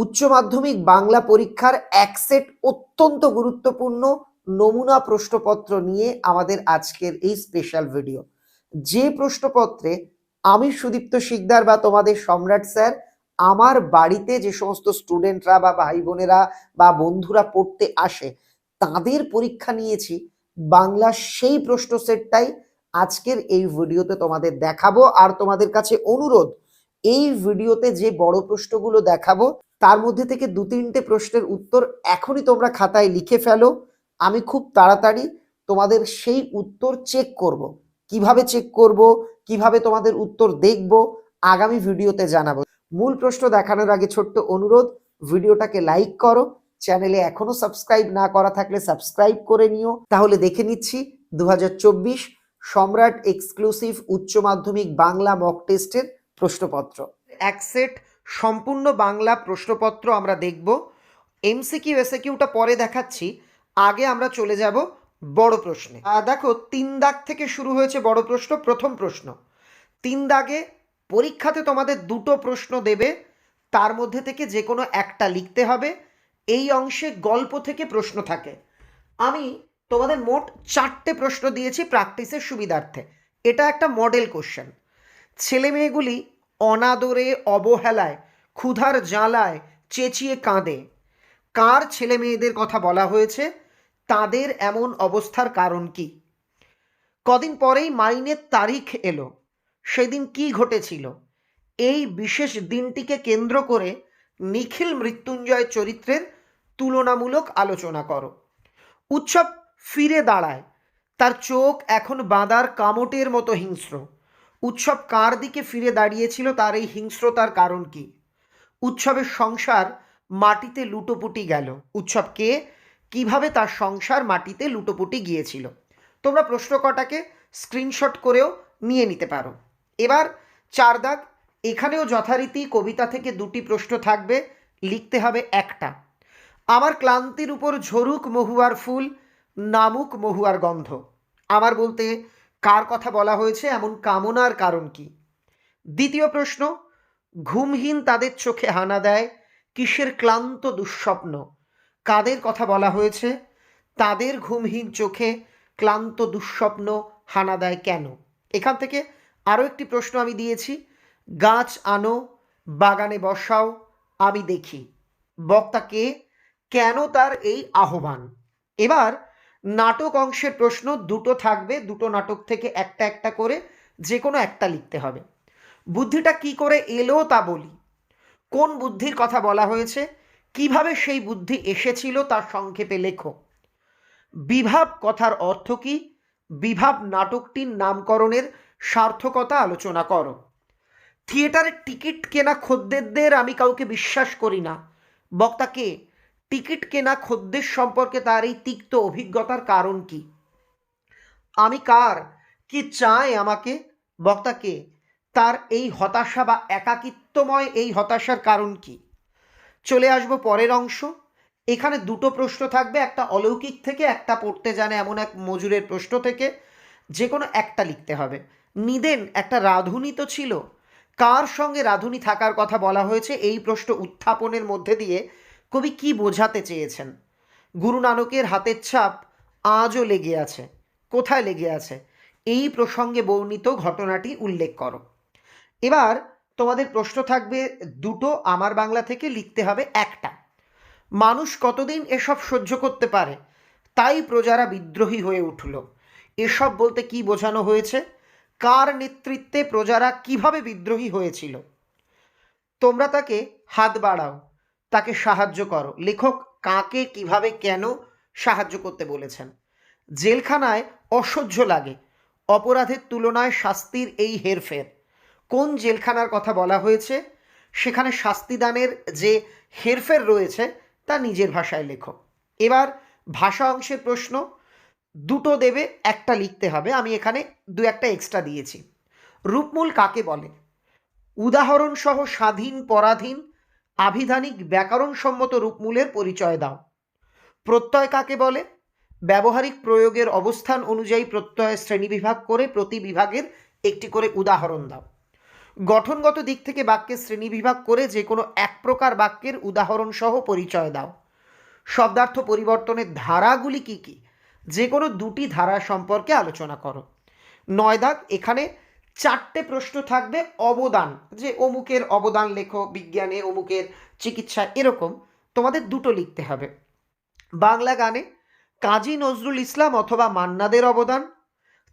উচ্চ মাধ্যমিক বাংলা পরীক্ষার এক সেট অত্যন্ত গুরুত্বপূর্ণ নমুনা প্রশ্নপত্র নিয়ে আমাদের আজকের এই স্পেশাল ভিডিও। যে প্রশ্নপত্রে আমি সুদীপ্ত শিকদার বা তোমাদের সম্রাট স্যার আমার বাড়িতে যে সমস্ত স্টুডেন্টরা বা ভাই বোনেরা বা বন্ধুরা পড়তে আসে তাদের পরীক্ষা নিয়েছি, বাংলা সেই প্রশ্ন সেটটাই আজকের এই ভিডিওতে তোমাদের দেখাবো। আর তোমাদের কাছে অনুরোধ, এই ভিডিওতে যে বড় প্রশ্নগুলো দেখাবো তার মধ্যে থেকে দু তিনটে প্রশ্নের উত্তর এখনই তোমরা খাতায় লিখে ফেলো। আমি খুব তাড়াতাড়ি তোমাদের সেই উত্তর চেক করব। কিভাবে চেক করব, কিভাবে তোমাদের উত্তর দেখব, আগামী ভিডিওতে জানাবো। মূল প্রশ্ন দেখানোর আগে ছোট্ট অনুরোধ, ভিডিওটাকে লাইক করো, চ্যানেলে এখনো সাবস্ক্রাইব না করা থাকলে সাবস্ক্রাইব করে নিও। তাহলে দেখে নিচ্ছি 2024 সম্রাট এক্সক্লুসিভ উচ্চ মাধ্যমিক বাংলা মক টেস্টের প্রশ্নপত্র। এক সেট সম্পূর্ণ বাংলা প্রশ্নপত্র আমরা দেখব। এমসিকিউ এসএকিউটা পরে দেখাচ্ছি, আগে আমরা চলে যাব বড় প্রশ্নে। দেখো 3 দাগ থেকে শুরু হয়েছে বড় প্রশ্ন। প্রথম প্রশ্ন, 3 দাগে পরীক্ষাতে তোমাদের দুটো প্রশ্ন দেবে, তার মধ্যে থেকে যে কোনো একটা লিখতে হবে। এই অংশে গল্প থেকে প্রশ্ন থাকে। আমি তোমাদের মোট 4টে প্রশ্ন দিয়েছি প্র্যাকটিসের সুবিধার্থে। এটা একটা মডেল কোশ্চেন। ছেলে মেয়েগুলি অনাদরে, অবহেলায়, ক্ষুধার জ্বালায় চেঁচিয়ে কাঁদে। কার ছেলে মেয়েদের কথা বলা হয়েছে? তাদের এমন অবস্থার কারণ কি? কদিন পরেই মাইনের তারিখ এলো, সেদিন কি ঘটেছিল? এই বিশেষ দিনটিকে কেন্দ্র করে নিখিল মৃত্যুঞ্জয় চরিত্রের তুলনামূলক আলোচনা করো। উৎসব ফিরে দাঁড়ায়, তার চোখ এখন বাঁদার কামটের মতো হিংস্র। উৎসব কার দিকে ফিরে দাঁড়িয়েছিল, তার এই হিংস্রতার কারণ কি? উৎসবের সংসার মাটিতে লুটোপুটি গেল। উৎসব কে, কিভাবে তার সংসার মাটিতে লুটোপুটি গিয়েছিল? তোমরা প্রশ্ন কটাকে স্ক্রিনশট করেও নিয়ে নিতে পারো। এবার 4 দাগ, এখানেও যথারীতি কবিতা থেকে 2টি প্রশ্ন থাকবে, লিখতে হবে একটা। আমার ক্লান্তির উপর ঝরুক মহুয়ার ফুল, নামুক মহুয়ার গন্ধ। আমার বলতে কার কথা বলা হয়েছে, এমন কামনার কারণ কি? দ্বিতীয় প্রশ্ন, ঘুমহীন তাদের চোখে হানা দেয়, কিসের ক্লান্ত দুঃস্বপ্ন? কাদের কথা বলা হয়েছে? তাদের ঘুমহীন চোখে ক্লান্ত দুঃস্বপ্ন হানা দেয় কেন? এখান থেকে আরও একটি প্রশ্ন আমি দিয়েছি, গাছ আনো, বাগানে বসাও, আমি দেখি। বক্তা কে, কেন তার এই আহ্বান? এবার নাটক অংশের প্রশ্ন দুটো থাকবে, দুটো নাটক থেকে একটা একটা করে যে কোনো একটা লিখতে হবে। বুদ্ধিটা কি করে এলো তা বলি। কোন বুদ্ধির কথা বলা হয়েছে, কিভাবে সেই বুদ্ধি এসেছিল তার সংক্ষেপে লেখো। বিভাব কথার অর্থ কি? বিভাব নাটকটির নামকরণের সার্থকতা আলোচনা করো। থিয়েটারের টিকিট কেনা খদ্দেরদের আমি কাউকে বিশ্বাস করি না। বক্তা কে, টিকিট কেনা খদ্দের সম্পর্কে তার এই তিক্ত অভিজ্ঞতার কারণ কি? আমি কার, কি চায় আমাকে? বক্তা কে, তার এই হতাশা বা একাকিত্বময় এই হতাশার কারণ কি? চলে আসবো পরের অংশ। এখানে দুটো প্রশ্ন থাকবে, একটা অলৌকিক থেকে, একটা পড়তে জানে এমন এক মজুরের প্রশ্ন থেকে। যে কোনো একটা লিখতে হবে। নিদেন একটা রাঁধুনি তো ছিল, কার সঙ্গে রাঁধুনি থাকার কথা বলা হয়েছে? এই প্রশ্ন উত্থাপনের মধ্যে দিয়ে কবি কি বোঝাতে চেয়েছেন? গুরু নানকের হাতের ছাপ আজও লেগে আছে, কোথায় লেগে আছে? এই প্রসঙ্গে বর্ণিত ঘটনাটি উল্লেখ করো। এবার তোমাদের প্রশ্ন থাকবে দুটো, আমার বাংলা থেকে লিখতে হবে একটা। মানুষ কতদিন এসব সহ্য করতে পারে, তাই প্রজারা বিদ্রোহী হয়ে উঠল। এসব বলতে কি বোঝানো হয়েছে? কার নেতৃত্বে প্রজারা কিভাবে বিদ্রোহী হয়েছিল? তোমরা তাকে হাত বাড়াও, তাকে সাহায্য করো। লেখক কাকে, কিভাবে, কেন সাহায্য করতে বলেছেন? জেলখানায় অসহ্য লাগে, অপরাধের তুলনায় শাস্তির এই হেরফের। কোন জেলখানার কথা বলা হয়েছে? সেখানে শাস্তিদানের যে হেরফের রয়েছে তা নিজের ভাষায় লেখো। এবার ভাষা অংশের প্রশ্ন দুটো দেবে, একটা লিখতে হবে। আমি এখানে দু একটা এক্সট্রা দিয়েছি। রূপমূল কাকে বলে? উদাহরণ সহ স্বাধীন, পরাধীন, আভিধানিক, ব্যাকরণসম্মত রূপমূলের পরিচয় দাও। প্রত্যয় কাকে বলে? ব্যবহারিক প্রয়োগের অবস্থান অনুযায়ী প্রত্যয়ের শ্রেণীবিভাগ করে প্রতি বিভাগের একটি করে উদাহরণ দাও। গঠনগত দিক থেকে বাক্যের শ্রেণীবিভাগ করে যে কোনো এক প্রকার বাক্যের উদাহরণ সহ পরিচয় দাও। শব্দার্থ পরিবর্তনের ধারাগুলি কি কি, যে কোনো দুটি ধারা সম্পর্কে আলোচনা করো। 9 দাগ, এখানে 4টে প্রশ্ন থাকবে অবদান, যে অমুকের অবদান লেখো, বিজ্ঞানে, অমুকের চিকিৎসা, এরকম তোমাদের দুটো লিখতে হবে। বাংলা গানে কাজী নজরুল ইসলাম অথবা মান্নাদের অবদান,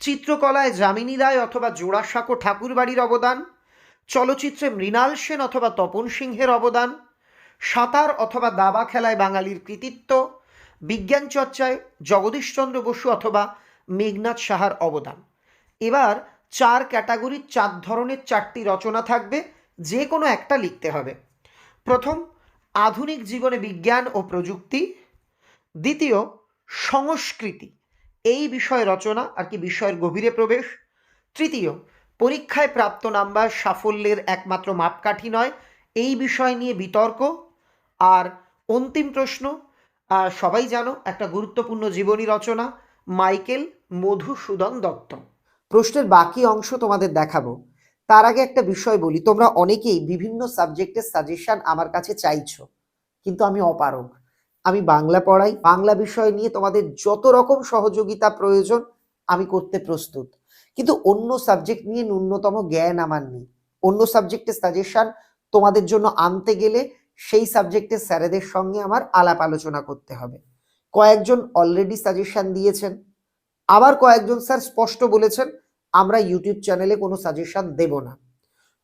চিত্রকলায় যামিনী রায় অথবা জোড়াসাঁকো ঠাকুরবাড়ির অবদান, চলচ্চিত্রে মৃণাল সেন অথবা তপন সিংহের অবদান, সাঁতার অথবা দাবা খেলায় বাঙালির কৃতিত্ব, বিজ্ঞান চর্চায় জগদীশচন্দ্র বসু অথবা মেঘনাথ সাহার অবদান। এবার 4 ক্যাটাগরির 4 ধরনের 4টি রচনা থাকবে, যে কোনো একটা লিখতে হবে। প্রথম, আধুনিক জীবনে বিজ্ঞান ও প্রযুক্তি। দ্বিতীয়, সংস্কৃতি, এই বিষয় রচনা, আর কি বিষয়ের গভীরে প্রবেশ। তৃতীয়, পরীক্ষায় প্রাপ্ত নাম্বার সাফল্যের একমাত্র মাপকাঠি নয়, এই বিষয় নিয়ে বিতর্ক। আর অন্তিম প্রশ্ন, সবাই জানো, একটা গুরুত্বপূর্ণ জীবনী রচনা, মাইকেল মধুসূদন দত্ত। প্রশ্নের বাকি অংশ তোমাদের দেখাবো, তার আগে একটা বিষয় বলি। তোমরা অনেকেই বিভিন্ন সাবজেক্টের সাজেশন আমার কাছে চাইছো, কিন্তু আমি অপারগ। আমি বাংলা পড়াই, বাংলা বিষয় নিয়ে তোমাদের যত রকম সহযোগিতা প্রয়োজন আমি করতে প্রস্তুত, কিন্তু অন্য সাবজেক্ট নিয়ে ন্যূনতম জ্ঞান আমার নেই। অন্য সাবজেক্টের সাজেশন তোমাদের জন্য আনতে গেলে সেই সাবজেক্টের স্যারেদের সঙ্গে আমার আলাপ আলোচনা করতে হবে। কয়েকজন অলরেডি সাজেশন দিয়েছেন, আবার কয়েকজন স্যার স্পষ্ট বলেছেন আমরা ইউটিউব চ্যানেলে কোনো সাজেশন দেব না।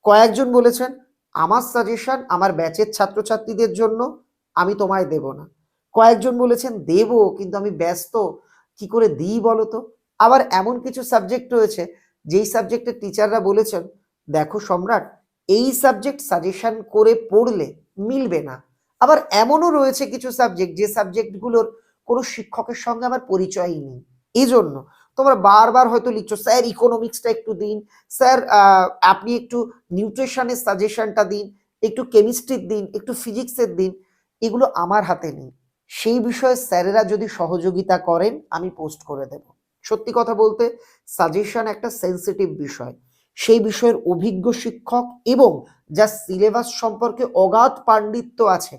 কয়েকজন বলেছেন আমার সাজেশন আমার ব্যাচের ছাত্রছাত্রীদের জন্য, আমি তোমায় দেব না। কয়েকজন বলেছেন দেব, কিন্তু আমি ব্যস্ত, কি করে দিই বলো তো। আবার এমন কিছু সাবজেক্ট রয়েছে যেই সাবজেক্টের টিচাররা বলেছেন দেখো সম্রাট, এই সাবজেক্ট সাজেশন করে পড়লে মিলবে না। আবার এমনও রয়েছে কিছু সাবজেক্ট, যে সাবজেক্টগুলোর কোনো শিক্ষকের সঙ্গে আমার পরিচয়ই নেই। এই জন্য তোমরা বারবার হয়তো লিখছো স্যার ইকোনমিক্সটা একটু দিন, স্যার আপনি একটু নিউট্রিশনের সাজেশনটা দিন, একটু কেমিস্ট্রির দিন, একটু ফিজিক্সের দিন। এগুলো আমার হাতে নেই। সেই বিষয়ে স্যারেরা যদি সহযোগিতা করেন আমি পোস্ট করে দেব। সত্যি কথা বলতে সাজেশন একটা সেন্সিটিভ বিষয়, সেই বিষয়ের অভিজ্ঞ শিক্ষক এবং যার সিলেবাস সম্পর্কে অগাধ পাণ্ডিত্য আছে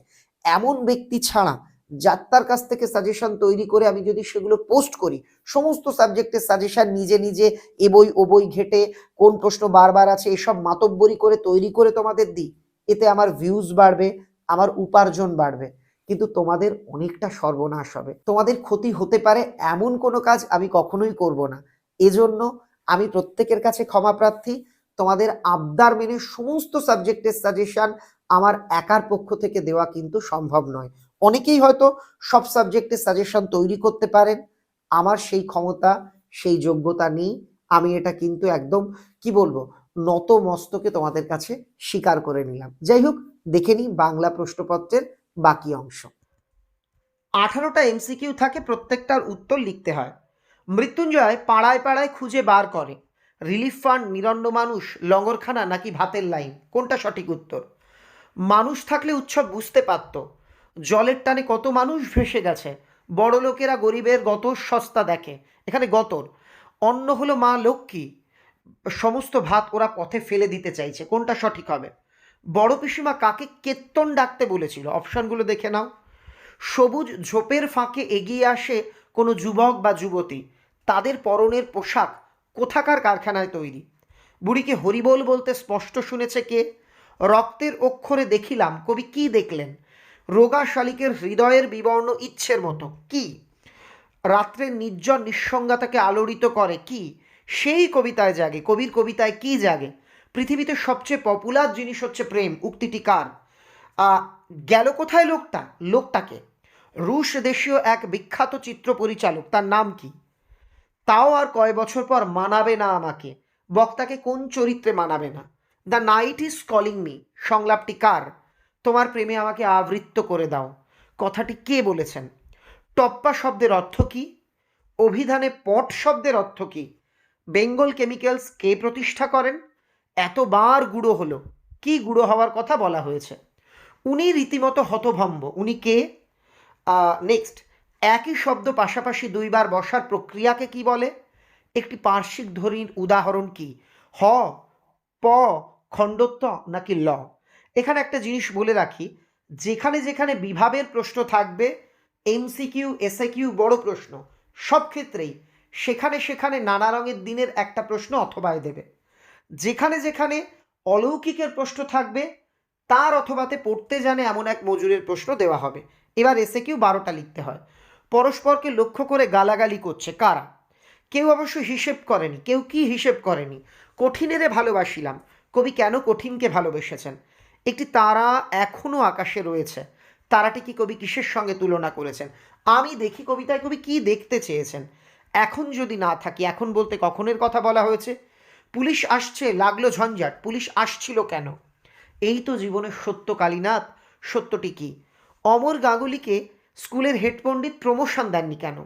এমন ব্যক্তি ছাড়া, যার কাছ থেকে সাজেশন তৈরি করে আমি যদি সেগুলো পোস্ট করি, সমস্ত সাবজেক্টের সাজেশন নিজে নিজে এ বই ও বই ঘেটে কোন প্রশ্ন বারবার আছে এসব মাতব্বরি করে তৈরি করে তোমাদের দিই, এতে আমার ভিউজ বাড়বে, আমার উপার্জন বাড়বে, কিন্তু তোমাদের অনেকটা সর্বনাশ হবে, তোমাদের ক্ষতি হতে পারে, এমন কোনো কাজ আমি কখনোই করব না। এজন্য আমি প্রত্যেকের কাছে ক্ষমা প্রার্থী। তোমাদের আবদার মেনে সমস্ত সাবজেক্টের সাজেশন আমার একার পক্ষ থেকে দেওয়া কিন্তু সম্ভব নয়। অনেকেই হয়তো সব সাবজেক্টের সাজেশন তৈরি করতে পারেন, আমার সেই ক্ষমতা সেই যোগ্যতা নেই। আমি এটা কিন্তু একদম কি বলবো নত মস্তকে তোমাদের কাছে স্বীকার করে নিলাম। যাই হোক, দেখে নিই বাংলা প্রশ্নপত্রের বাকি অংশ। 18টা এমসিকিউ থাকে, প্রত্যেকটার উত্তর লিখতে হয়। মৃত্যুঞ্জয় পাড়ায় পাড়ায় খুঁজে বার করে রিলিফ ফান্ড, নিরন্ন মানুষ, লঙ্গরখানা নাকি ভাতের লাইন, কোনটা সঠিক উত্তর? মানুষ থাকলে উৎসব বুঝতে পারত, জলের টানে কত মানুষ ভেসে গেছে, বড় লোকেরা গরিবের গতর সস্তা দেখে, এখানে গতর। অন্ন হলো মা লক্ষ্মী, সমস্ত ভাত ওরা পথে ফেলে দিতে চাইছে, কোনটা সঠিক হবে? বড় পিসিমা কাকে কেত্তন ডাকতে বলেছিল? অপশানগুলো দেখে নাও। সবুজ ঝোপের ফাঁকে এগিয়ে আসে কোনো যুবক বা যুবতী, তাদের পরনের পোশাক কোথাকার কারখানায় তৈরি? বুড়িকে হরিবোল বলতে স্পষ্ট শুনেছে কে? রক্তের অক্ষরে দেখিলাম, কবি কি দেখলেন? রোগা শালিকের হৃদয়ের বিবর্ণ ইচ্ছের মতো, কি? রাত্রের নির্জন নিঃসঙ্গতাকে আলোড়িত করে, কি? সেই কবিতায় জাগে, কবির কবিতায় কি জাগে? পৃথিবীতে সবচেয়ে পপুলার জিনিস হচ্ছে প্রেম, উক্তিটি কার? গেল কোথায় লোকটা? লোকটাকে রুশ দেশীয় এক বিখ্যাত চিত্র পরিচালক, তার নাম কি? তাও আর কয় বছর পর মানাবে না আমাকে, বক্তাকে কোন চরিত্রে মানাবে না? The night is calling me সংলাপটি কার? তোমার প্রেমে আমাকে আবৃত্ত করে দাও, কথাটি কে বলেছেন? টপ্পা শব্দের অর্থ কি? অভিধানে পট শব্দের অর্থ কি? বেঙ্গল কেমিক্যালস কে প্রতিষ্ঠা করেন? এতবার গুঁড়ো হলো, কি গুঁড়ো হওয়ার কথা বলা হয়েছে? উনি রীতিমতো হতভম্ব, উনি কে? নেক্সট, একই শব্দ পাশাপাশি দুইবার বসার প্রক্রিয়াকে কি বলে? একটি পার্শ্বিক ধ্বনির উদাহরণ কি? হ, প, খণ্ডত্ব নাকি ল? এখানে একটা জিনিস বলে রাখি, যেখানে যেখানে বিভাবের প্রশ্ন থাকবে, এমসিকিউ, এসএকিউ, বড় প্রশ্ন, সব ক্ষেত্রেই সেখানে সেখানে নানা রঙের দিনের একটা প্রশ্ন অথবায় দেবে। যেখানে যেখানে অলৌকিকের প্রশ্ন থাকবে, তার অথবাতে পড়তে জানে এমন এক মজুরের প্রশ্ন দেওয়া হবে। এবার এসএকিউ 12টা লিখতে হয়। পরস্পরকে লক্ষ্য করে গালাগালি করছে কারা? কেউ অবশ্য হিসেব করেনি। কেউ কি হিসেব করেনি? কঠিনেরে ভালোবাসিলাম, কবি কেন কঠিনকে ভালোবেসেছেন? একটি তারা এখনো আকাশে রয়েছে, তারাটি কি কবি কিসের সঙ্গে তুলনা করেছেন? আমি দেখি কবিতায় কবি কি দেখতে চেয়েছেন? এখন যদি না থাকি, এখন বলতে কখনের কথা বলা হয়েছে? পুলিশ আসছে, লাগলো ঝঞ্ঝাট, পুলিশ আসছিল কেন? এই তো জীবনের সত্য কালীনাথ, সত্যটি কি? অমর গাঙ্গুলিকে স্কুলের হেড পণ্ডিত প্রমোশন দেননি কেন?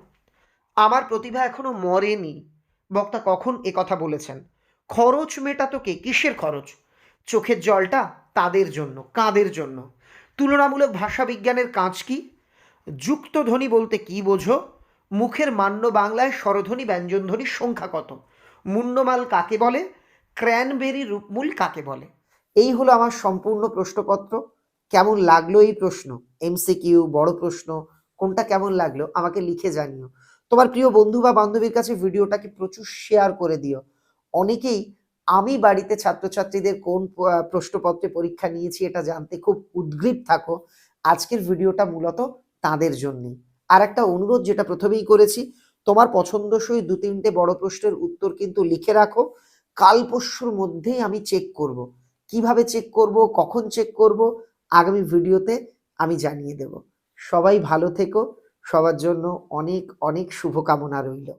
আমার প্রতিভা এখনো মরেনি, বক্তা কখন এ কথা বলেছেন? খরচ মেটাতো কে? কিসের খরচ? চোখের জলটা তাদের জন্য, কাদের জন্য? তুলনামূলক ভাষা বিজ্ঞানের কাজ কি? যুক্ত ধ্বনি বলতে কি বোঝো? মুখের মান্য বাংলায় স্বরধ্বনি ব্যঞ্জনধ্বনির সংখ্যা কত? মুন্ডমাল কাকে বলে? ক্র্যানবেরি রূপমূল কাকে বলে? এই হলো আমার সম্পূর্ণ প্রশ্নপত্র। কেমন লাগলো এই প্রশ্ন? এমসিকিউ, বড় প্রশ্ন, কোনটা কেমন লাগলো আমাকে লিখে জানিও। তোমার প্রিয় বন্ধু বা বান্ধবীর কাছে ভিডিওটাকে প্রচুর শেয়ার করে দিও। অনেকেই আমি বাড়িতে ছাত্রছাত্রীদের কোন প্রশ্নপত্রে পরীক্ষা নিয়েছি এটা জানতে খুব উদগ্রীব থাকো। আজকের ভিডিওটা মূলত তাদের জন্যই। আর একটা অনুরোধ, যেটা প্রথমেই করেছি, তোমার পছন্দসই 2-3টে বড় প্রশ্নের উত্তর কিন্তু লিখে রাখো। কাল পরশুর মধ্যেই আমি চেক করব। কিভাবে চেক করব, কখন চেক করব, আগামী ভিডিওতে আমি জানিয়ে দেব। সবাই ভালো থেকো। সবার জন্য অনেক অনেক শুভকামনা রইল।